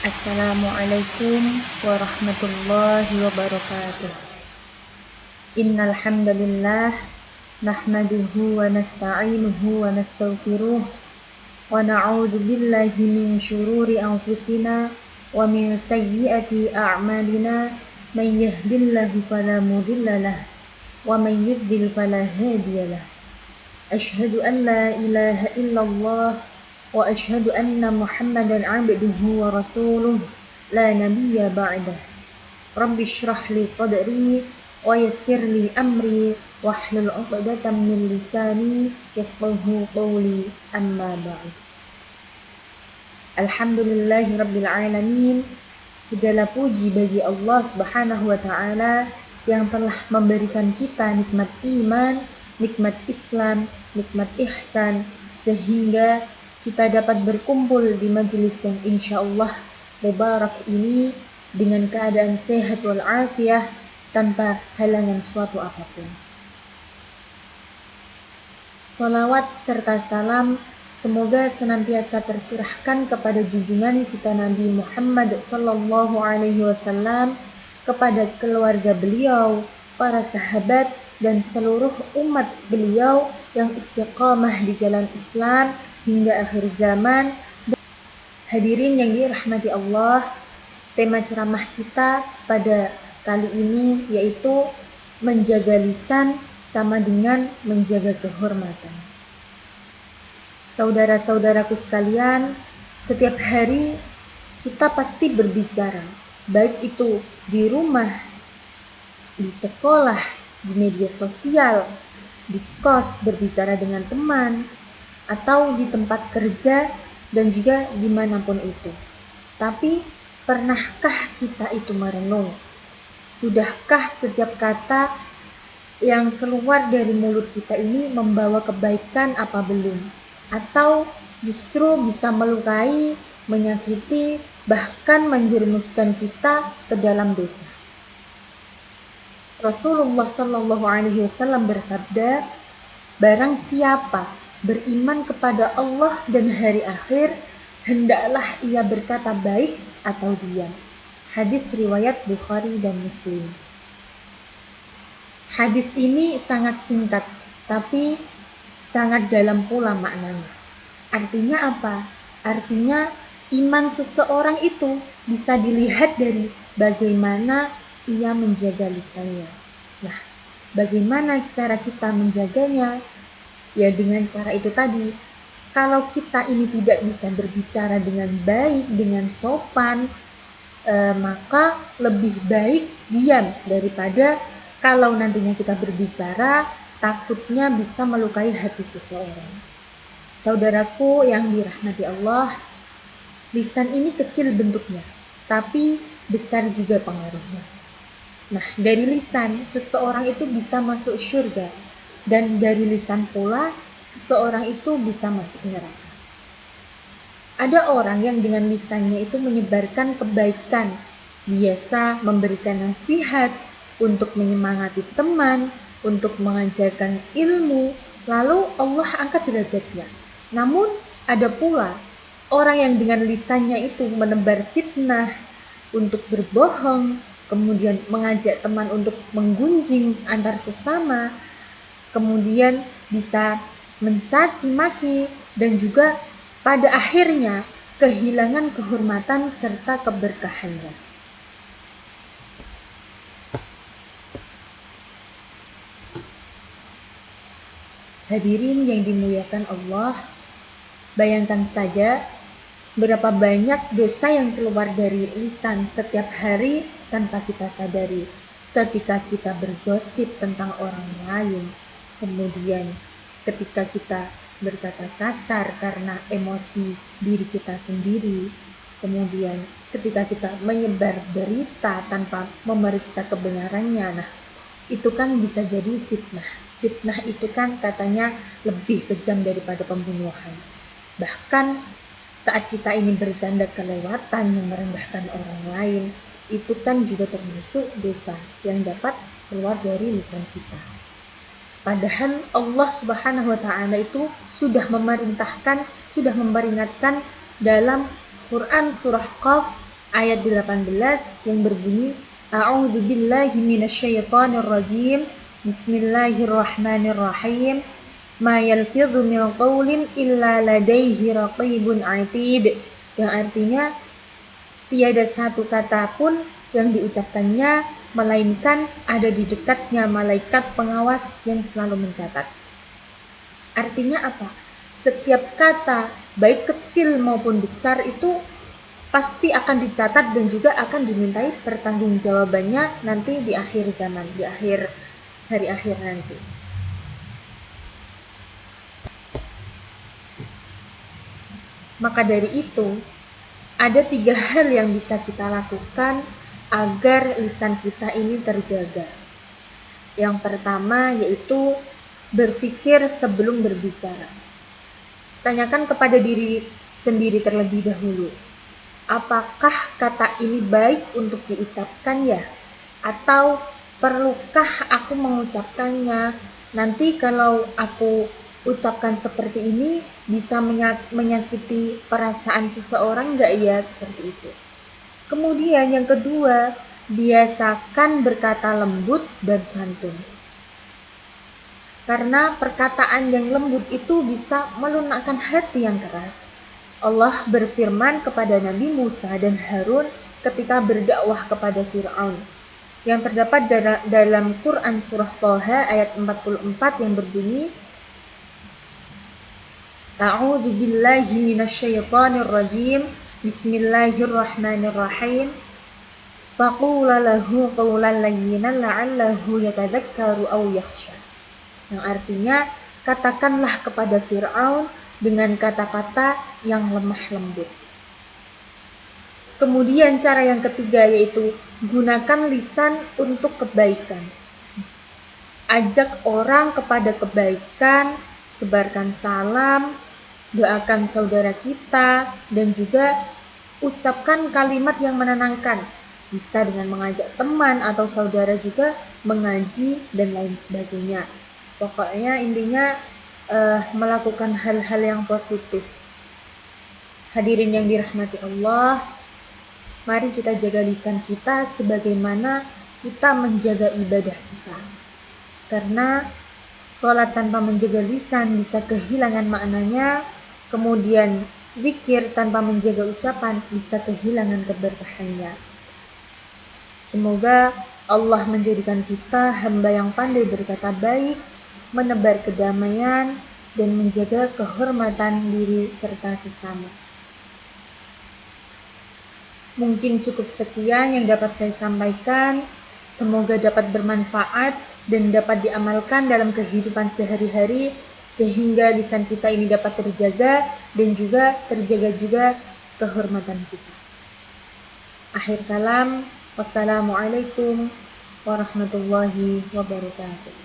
Assalamualaikum warahmatullahi wabarakatuh. Innal hamdalillah nahmaduhu wa nasta'inuhu wa nastaghfiruh wa na'udzu billahi min syururi anfusina wa min sayyiati a'malina may yahdihillahu fala mudhillalah wa may yudlil fala hadiyalah. Asyhadu an la ilaha illallah wa asyhadu anna Muhammadan 'abduhu wa rasuluh la nabiyya ba'dah. Rabbi shrah li sadri wa yassir li amri wahlul 'uqdatam min lisani yafqahu qawli, amma ba'd. Alhamdulillahi rabbil alamin. Segala puji bagi Allah Subhanahu wa taala yang telah memberikan kita nikmat iman, nikmat Islam, nikmat ihsan, sehingga kita dapat berkumpul di majelis yang insyaallah mubarak ini dengan keadaan sehat wal afiyah tanpa halangan suatu apapun. Salawat serta salam semoga senantiasa tercurahkan kepada junjungan kita Nabi Muhammad sallallahu alaihi wasallam, kepada keluarga beliau, para sahabat dan seluruh umat beliau yang istiqamah di jalan Islam hingga akhir zaman. Hadirin yang dirahmati Allah, tema ceramah kita pada kali ini yaitu menjaga lisan sama dengan menjaga kehormatan. Saudara-saudaraku sekalian, setiap hari kita pasti berbicara, baik itu di rumah, di sekolah, di media sosial, di kos berbicara dengan teman, atau di tempat kerja dan juga dimanapun itu. Tapi pernahkah kita itu merenung? Sudahkah setiap kata yang keluar dari mulut kita ini membawa kebaikan apa belum? Atau justru bisa melukai, menyakiti, bahkan menjerumuskan kita ke dalam dosa? Rasulullah Shallallahu Alaihi Wasallam bersabda, barang siapa beriman kepada Allah dan hari akhir, hendaklah ia berkata baik atau diam. Hadis riwayat Bukhari dan Muslim. Hadis ini sangat singkat, tapi sangat dalam pula maknanya. Artinya apa? Artinya iman seseorang itu bisa dilihat dari bagaimana ia menjaga lisannya. Nah, bagaimana cara kita menjaganya? Ya dengan cara itu tadi. Kalau kita ini tidak bisa berbicara dengan baik, dengan sopan, maka lebih baik diam daripada kalau nantinya kita berbicara, takutnya bisa melukai hati seseorang. Saudaraku yang dirahmati Allah, lisan ini kecil bentuknya, tapi besar juga pengaruhnya. Nah, dari lisan seseorang itu bisa masuk surga, dan dari lisan pula seseorang itu bisa masuk neraka. Ada orang yang dengan lisannya itu menyebarkan kebaikan, biasa memberikan nasihat, untuk menyemangati teman, untuk mengajarkan ilmu, lalu Allah angkat derajatnya. Namun ada pula orang yang dengan lisannya itu menebar fitnah, untuk berbohong, kemudian mengajak teman untuk menggunjing antar sesama, kemudian bisa mencaci maki, dan juga pada akhirnya kehilangan kehormatan serta keberkahannya. Hadirin yang dimuliakan Allah, bayangkan saja berapa banyak dosa yang keluar dari lisan setiap hari tanpa kita sadari. Ketika kita bergosip tentang orang lain, kemudian ketika kita berkata kasar karena emosi diri kita sendiri, kemudian ketika kita menyebar berita tanpa memeriksa kebenarannya, nah itu kan bisa jadi fitnah. Fitnah itu kan katanya lebih kejam daripada pembunuhan. Bahkan saat kita ini bercanda kelewatan yang merendahkan orang lain, itu kan juga termasuk dosa yang dapat keluar dari lisan kita. Padahal Allah Subhanahu wa taala itu sudah memerintahkan, sudah memperingatkan dalam Quran surah Qaf ayat 18 yang berbunyi A'udzubillahi minasyaitonirrajim. Bismillahirrahmanirrahim. Ma yalfidhu min qawlin illa ladaihi raqibun 'atid. Yang artinya tiada satu kata pun yang diucapkannya melainkan ada di dekatnya malaikat pengawas yang selalu mencatat. Artinya apa? Setiap kata, baik kecil maupun besar, itu pasti akan dicatat dan juga akan dimintai pertanggungjawabannya nanti di akhir zaman, di akhir hari akhir nanti. Maka dari itu, ada 3 hal yang bisa kita lakukan agar lisan kita ini terjaga. Yang pertama yaitu berpikir sebelum berbicara. Tanyakan kepada diri sendiri terlebih dahulu. Apakah kata ini baik untuk diucapkan ya? Atau perlukah aku mengucapkannya? Nanti kalau aku ucapkan seperti ini bisa menyakiti perasaan seseorang nggak ya? Seperti itu. Kemudian yang kedua, biasakan berkata lembut dan santun. Karena perkataan yang lembut itu bisa melunakkan hati yang keras. Allah berfirman kepada Nabi Musa dan Harun ketika berdakwah kepada Fir'aun. Yang terdapat dalam Quran surah Thaha ayat 44 yang berbunyi A'udzu billahi minasyaitonir rajim. Bismillahirrahmanirrahim. Faqula lahu qawlan layyinan la'allahu yatadzakkaru aw yakhsha. Yang artinya, katakanlah kepada Fir'aun dengan kata-kata yang lemah lembut. Kemudian cara yang ketiga yaitu gunakan lisan untuk kebaikan. Ajak orang kepada kebaikan, sebarkan salam, doakan saudara kita, dan juga ucapkan kalimat yang menenangkan. Bisa dengan mengajak teman atau saudara juga mengaji dan lain sebagainya. Pokoknya intinya melakukan hal-hal yang positif. Hadirin yang dirahmati Allah, mari kita jaga lisan kita sebagaimana kita menjaga ibadah kita. Karena sholat tanpa menjaga lisan bisa kehilangan maknanya, kemudian zikir tanpa menjaga ucapan bisa kehilangan keberkahannya. Semoga Allah menjadikan kita hamba yang pandai berkata baik, menebar kedamaian, dan menjaga kehormatan diri serta sesama. Mungkin cukup sekian yang dapat saya sampaikan. Semoga dapat bermanfaat dan dapat diamalkan dalam kehidupan sehari-hari sehingga lisan kita ini dapat terjaga dan juga terjaga juga kehormatan kita. Akhir kalam, wassalamualaikum warahmatullahi wabarakatuh.